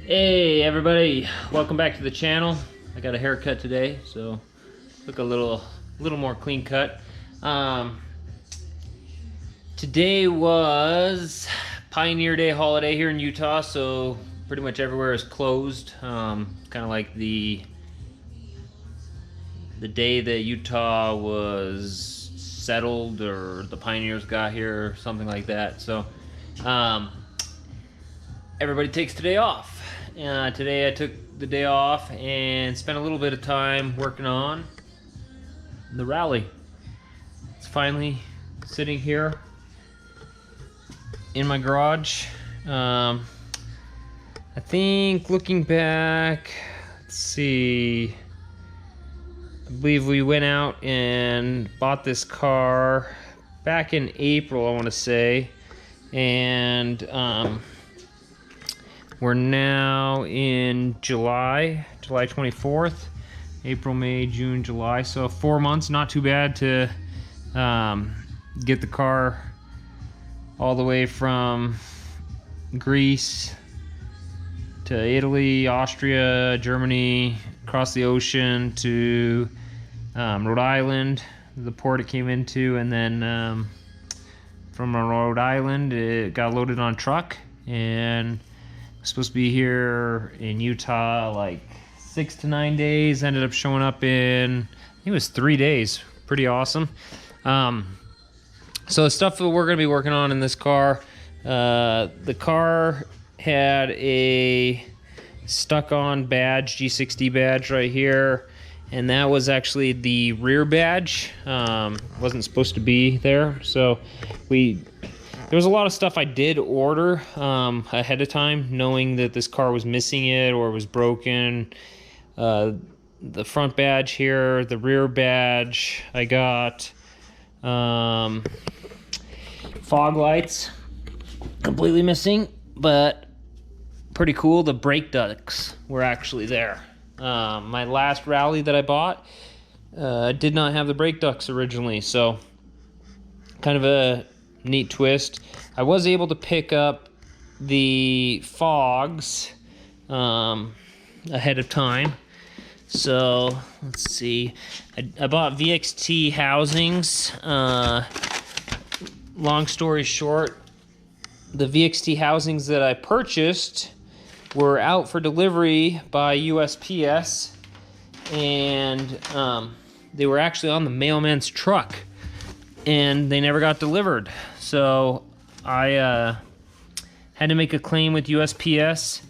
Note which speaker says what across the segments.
Speaker 1: Hey everybody, welcome back to the channel. I got a haircut today, so look a little more clean cut. Today was Pioneer Day holiday here in Utah, so pretty much everywhere is closed. Kind of like the day that Utah was settled, or the pioneers got here, or something like that. So everybody takes today off. Today I took the day off and spent a little bit of time working on the Rallye. It's finally sitting here in my garage. I think looking back, let's see, I believe we went out and bought this car back in April, I want to say, and we're now in July 24th, April, May, June, July. So 4 months, not too bad to get the car all the way from Greece to Italy, Austria, Germany, across the ocean to Rhode Island, the port it came into, and then from Rhode Island it got loaded on a truck and supposed to be here in Utah like 6 to 9 days. Ended up showing up in, I think it was 3 days. Pretty awesome. So the stuff that we're going to be working on in this car, the car had a stuck-on badge, G60 badge right here, and that was actually the rear badge. Wasn't supposed to be there, so there was a lot of stuff I did order ahead of time, knowing that this car was missing it or was broken. The front badge here, the rear badge, I got fog lights, completely missing, but pretty cool. The brake ducts were actually there. My last Rallye that I bought did not have the brake ducts originally, so kind of a neat twist. I was able to pick up the fogs ahead of time. So let's see, I bought VXT housings. Long story short, the VXT housings that I purchased were out for delivery by USPS, and they were actually on the mailman's truck, and they never got delivered. So I had to make a claim with USPS,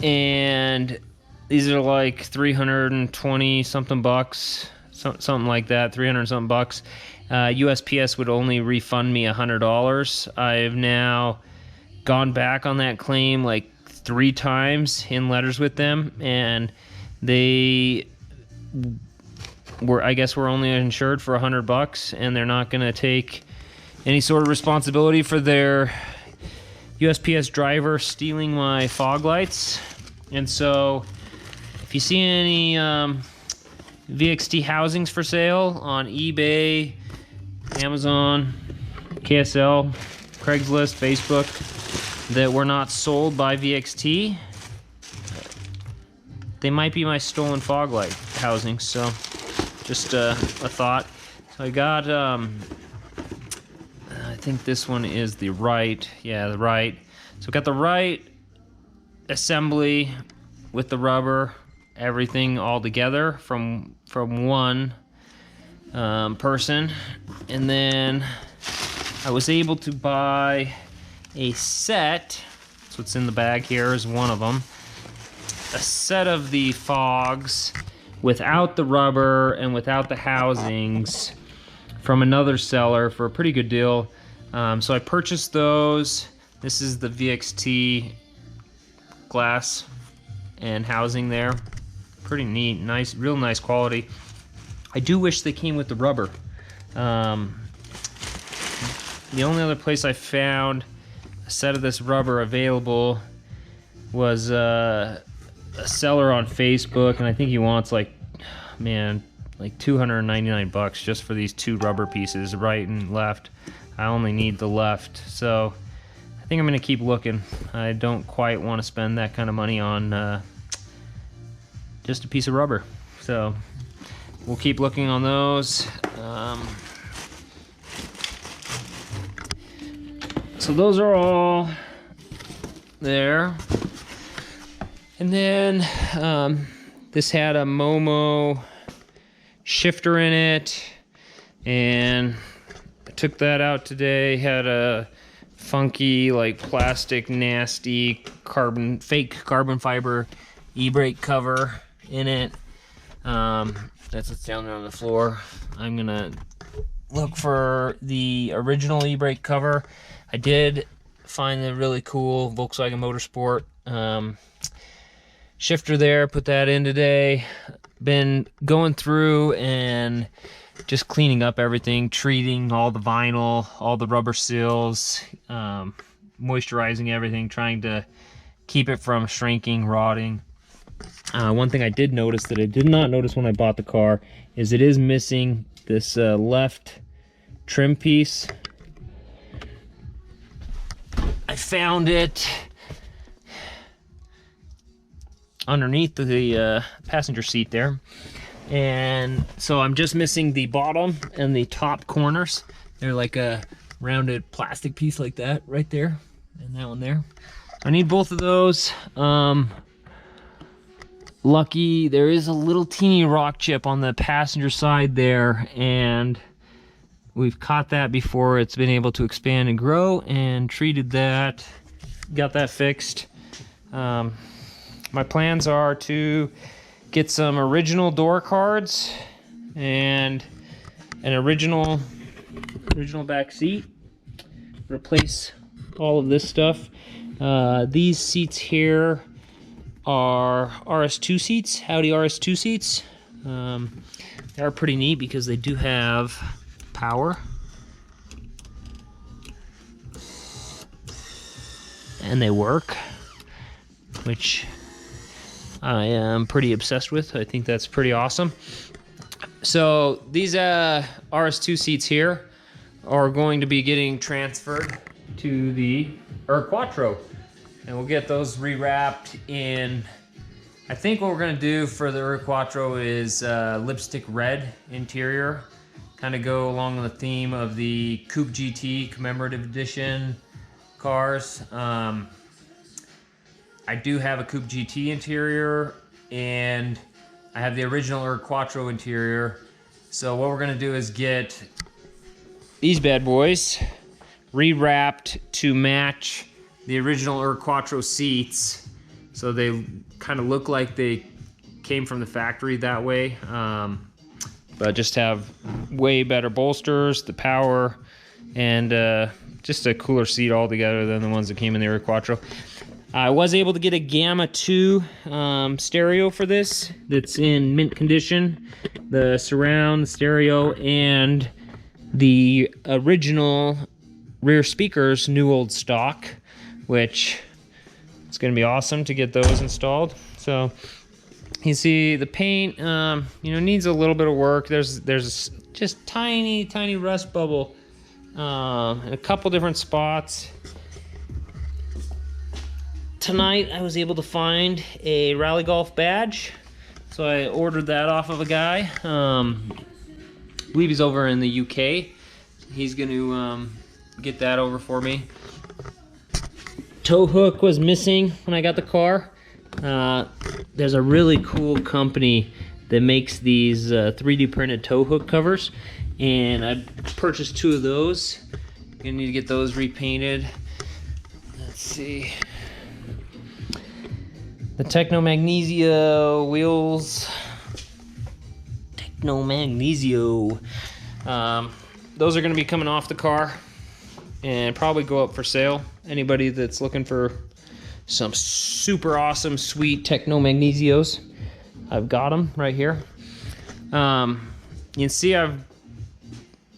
Speaker 1: and these are like 320 something bucks, something like that, 300 something bucks. USPS would only refund me $100. I've now gone back on that claim like 3 times in letters with them, and they I guess we're only insured for $100, and they're not going to take any sort of responsibility for their USPS driver stealing my fog lights. And so if you see any VXT housings for sale on eBay, Amazon, KSL, Craigslist, Facebook, that were not sold by VXT, they might be my stolen fog light housings. So just a thought. So I got, I think this one is the right. Yeah, the right. So I got the right assembly with the rubber, everything all together from one person. And then I was able to buy a set. So what's in the bag here is one of them. A set of the fogs without the rubber and without the housings from another seller for a pretty good deal. So I purchased those. This is the VXT glass and housing there. Pretty neat, nice, real nice quality. I do wish they came with the rubber. The only other place I found a set of this rubber available was a seller on Facebook, and I think he wants like 299 bucks just for these 2 rubber pieces, right and left. I only need the left, so I think I'm gonna keep looking. I don't quite want to spend that kind of money on just a piece of rubber. So we'll keep looking on those. So those are all there. And then this had a Momo shifter in it, and I took that out today. Had a funky, like, plastic, nasty fake carbon fiber e-brake cover in it. That's what's down there on the floor. I'm gonna look for the original e-brake cover. I did find the really cool Volkswagen Motorsport shifter there, put that in today. Been going through and just cleaning up everything, treating all the vinyl, all the rubber seals, moisturizing everything, trying to keep it from shrinking, rotting. One thing I did notice that I did not notice when I bought the car is it is missing this left trim piece. I found it underneath the passenger seat there, and so I'm just missing the bottom and the top corners. They're like a rounded plastic piece like that right there, and that one there. I need both of those. Lucky there is a little teeny rock chip on the passenger side there, and we've caught that before it's been able to expand and grow, and treated that, got that fixed. My plans are to get some original door cards and an original back seat, replace all of this stuff. These seats here are RS2 seats, Audi RS2 seats. They are pretty neat because they do have power, and they work, which I am pretty obsessed with. I think that's pretty awesome. So these RS2 seats here are going to be getting transferred to the Quattro, and we'll get those rewrapped in. I think what we're gonna do for the Quattro is lipstick red interior, kind of go along the theme of the Coupe GT commemorative edition cars. I do have a Coupe GT interior, and I have the original Quattro interior. So what we're gonna do is get these bad boys rewrapped to match the original Quattro seats, so they kind of look like they came from the factory that way, but just have way better bolsters, the power, and just a cooler seat altogether than the ones that came in the Quattro. I was able to get a Gamma 2 stereo for this that's in mint condition. The surround, the stereo, and the original rear speakers, new old stock, which it's going to be awesome to get those installed. So you see the paint, needs a little bit of work. There's just tiny rust bubble in a couple different spots. Tonight I was able to find a Rallye Golf badge, so I ordered that off of a guy. I believe he's over in the UK. He's going to get that over for me. Tow hook was missing when I got the car. There's a really cool company that makes these 3D printed tow hook covers, and I purchased 2 of those. Gonna need to get those repainted. Let's see. The Techno Magnesio wheels. Techno Magnesio. Those are going to be coming off the car and probably go up for sale. Anybody that's looking for some super awesome, sweet Techno Magnesios, I've got them right here. You can see I've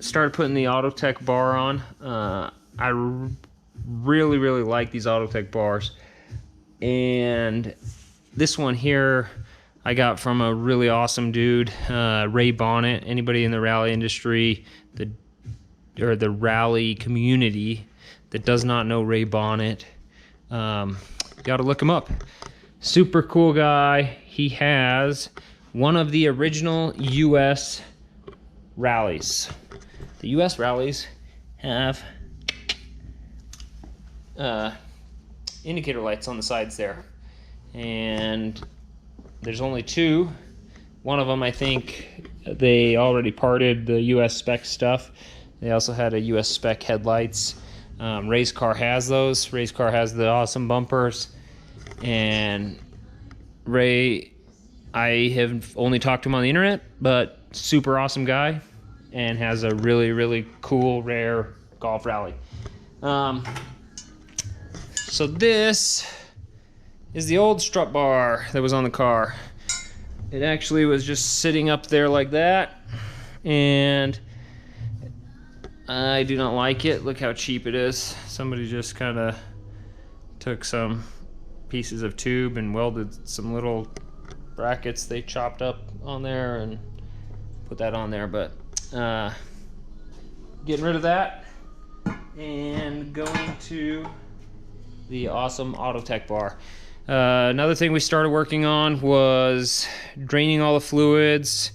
Speaker 1: started putting the Autotech bar on. I really like these Autotech bars. And this one here I got from a really awesome dude, Ray Bonnet. Anybody in the rally industry, the rally community that does not know Ray Bonnet, you got to look him up. Super cool guy. He has one of the original US Rallyes. The US Rallyes have indicator lights on the sides there, and there's only two. One of them, I think they already parted the US spec stuff. They also had a US spec headlights. Ray's car has those. Ray's car has the awesome bumpers, and Ray, I have only talked to him on the internet, but super awesome guy, and has a really, really cool, rare golf rally. So this is the old strut bar that was on the car. It actually was just sitting up there like that, and I do not like it. Look how cheap it is. Somebody just kind of took some pieces of tube and welded some little brackets they chopped up on there and put that on there. But getting rid of that and going to the awesome Autotech bar. Another thing we started working on was draining all the fluids,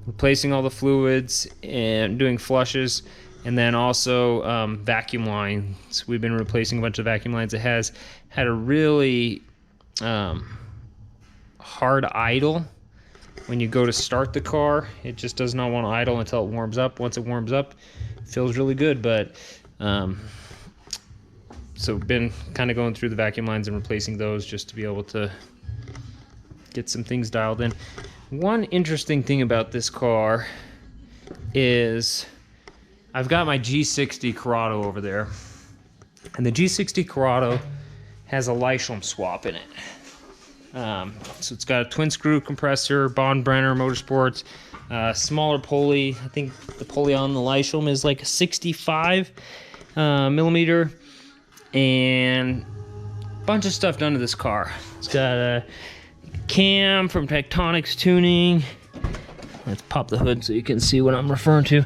Speaker 1: replacing all the fluids, and doing flushes, and then also vacuum lines. We've been replacing a bunch of vacuum lines. It has had a really hard idle. When you go to start the car, it just does not want to idle until it warms up. Once it warms up, it feels really good, but so been kind of going through the vacuum lines and replacing those just to be able to get some things dialed in. One interesting thing about this car is I've got my G60 Corrado over there, and the G60 Corrado has a Leisham swap in it. So it's got a twin screw compressor, Bond Brenner Motorsports, smaller pulley. I think the pulley on the Leisham is like a 65 millimeter, and a bunch of stuff done to this car. It's got a cam from Tectonics Tuning. Let's pop the hood so you can see what I'm referring to.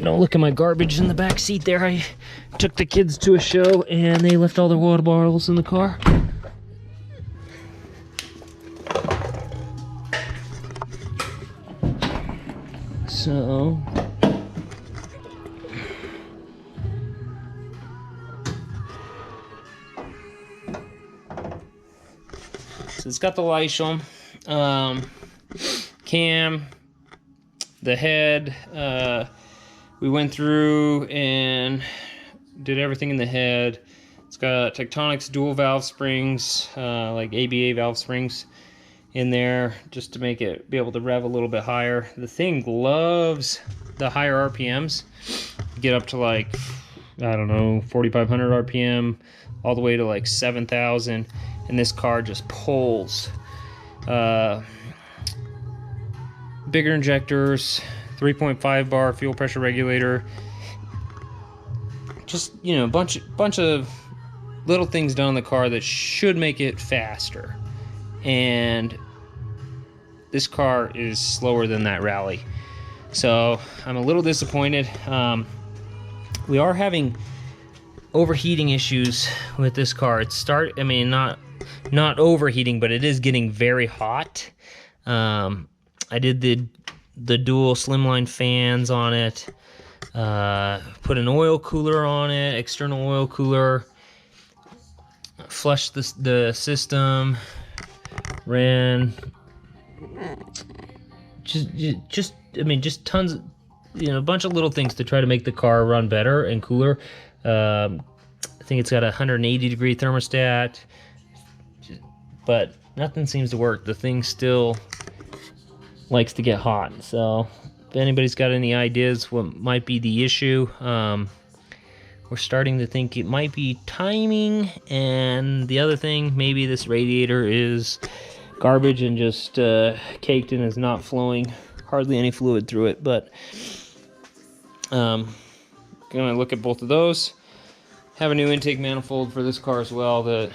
Speaker 1: Don't look at my garbage in the back seat there. I took the kids to a show and they left all their water bottles in the car. So it's got the Leisham cam, the head. We went through and did everything in the head. It's got Tectonics dual valve springs, like ABA valve springs in there, just to make it be able to rev a little bit higher. The thing loves the higher RPMs. Get up to like, I don't know, 4,500 RPM, all the way to like 7,000. And this car just pulls. Bigger injectors, 3.5 bar fuel pressure regulator. Just, you know, bunch of little things done on the car that should make it faster. And this car is slower than that Rally. So I'm a little disappointed. We are having overheating issues with this car. I mean, not overheating, but it is getting very hot. I did the dual slimline fans on it, put an oil cooler on it, external oil cooler, flushed the system, ran just tons, a bunch of little things to try to make the car run better and cooler. I think it's got a 180-degree thermostat, but nothing seems to work. The thing still likes to get hot. So if anybody's got any ideas what might be the issue, we're starting to think it might be timing, and the other thing, maybe this radiator is garbage and just caked and is not flowing hardly any fluid through it. But gonna look at both of those. Have a new intake manifold for this car as well that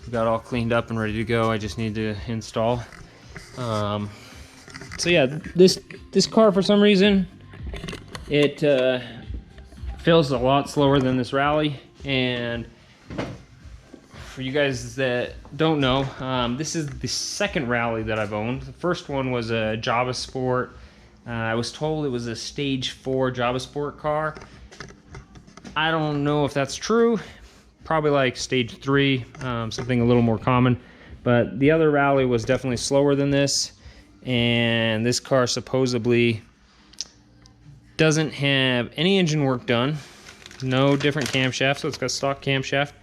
Speaker 1: we got all cleaned up and ready to go. I just need to install. So yeah, this car, for some reason, it feels a lot slower than this Rally, And for you guys that don't know, this is the second Rallye that I've owned. The first one was a Java Sport. I was told it was a stage 4 Java Sport car. I don't know if that's true. Probably like stage 3, something a little more common. But the other Rallye was definitely slower than this. And this car supposedly doesn't have any engine work done. No different camshaft, so it's got stock camshaft.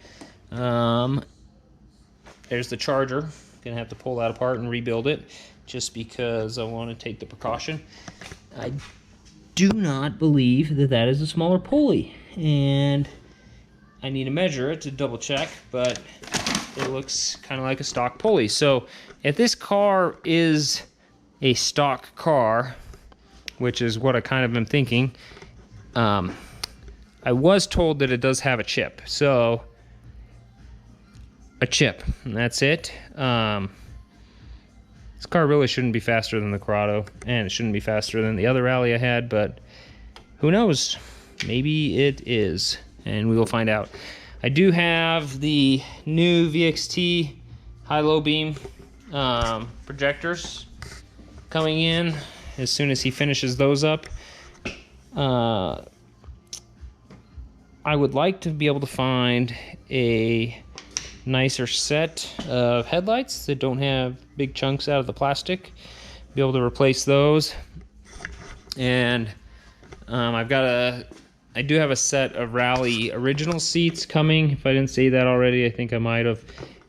Speaker 1: There's the charger. Gonna have to pull that apart and rebuild it just because I want to take the precaution. I do not believe that that is a smaller pulley, and I need to measure it to double check, but it looks kind of like a stock pulley. So if this car is a stock car, which is what I kind of am thinking, I was told that it does have a chip. So a chip, and that's it. This car really shouldn't be faster than the Corrado, and it shouldn't be faster than the other Rallye I had, but who knows? Maybe it is, and we will find out. I do have the new VXT high-low beam projectors coming in as soon as he finishes those up. I would like to be able to find a nicer set of headlights that don't have big chunks out of the plastic, be able to replace those. And I do have a set of Rallye original seats coming. If I didn't say that already, I think I might have.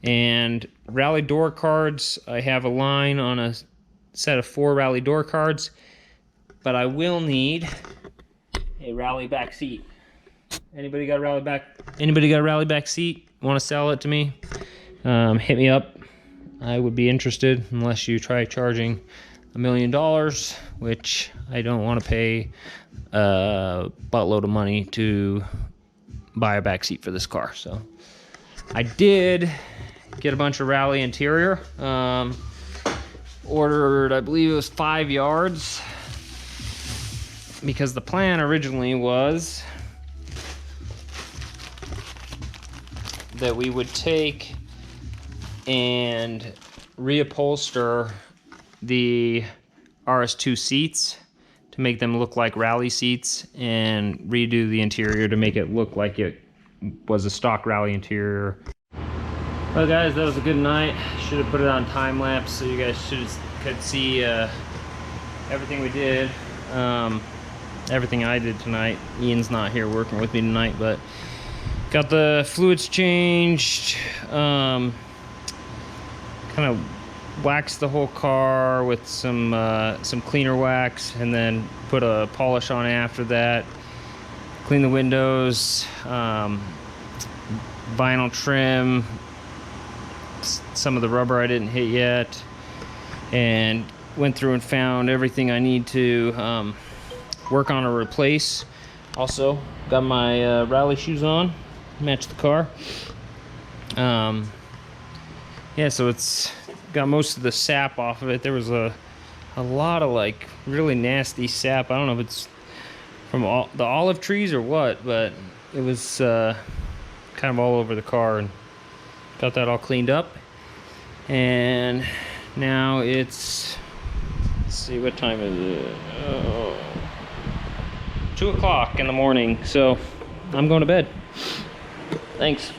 Speaker 1: And Rallye door cards, I have a line on a set of 4 Rallye door cards, but I will need a Rallye back seat. Anybody got a Rallye back seat? Want to sell it to me? Hit me up. I would be interested, unless you try charging $1 million, which I don't want to pay a buttload of money to buy a back seat for this car. So I did get a bunch of Rallye interior. Ordered, I believe it was 5 yards, because the plan originally was that we would take and reupholster the RS2 seats to make them look like Rallye seats, and redo the interior to make it look like it was a stock Rallye interior. Well guys, that was a good night. Should have put it on time lapse so you guys could see everything we did, everything I did tonight. Ian's not here working with me tonight, but got the fluids changed, kind of waxed the whole car with some cleaner wax, and then put a polish on after that. Clean the windows, vinyl trim, some of the rubber I didn't hit yet, and went through and found everything I need to work on or replace. Also got my Rallye shoes on, match the car. Yeah, so it's got most of the sap off of it. There was a lot of like really nasty sap. I don't know if it's from the olive trees or what, but it was kind of all over the car, and got that all cleaned up. And now it's, let's see, what time is it? 2 o'clock in the morning, so I'm going to bed. Thanks.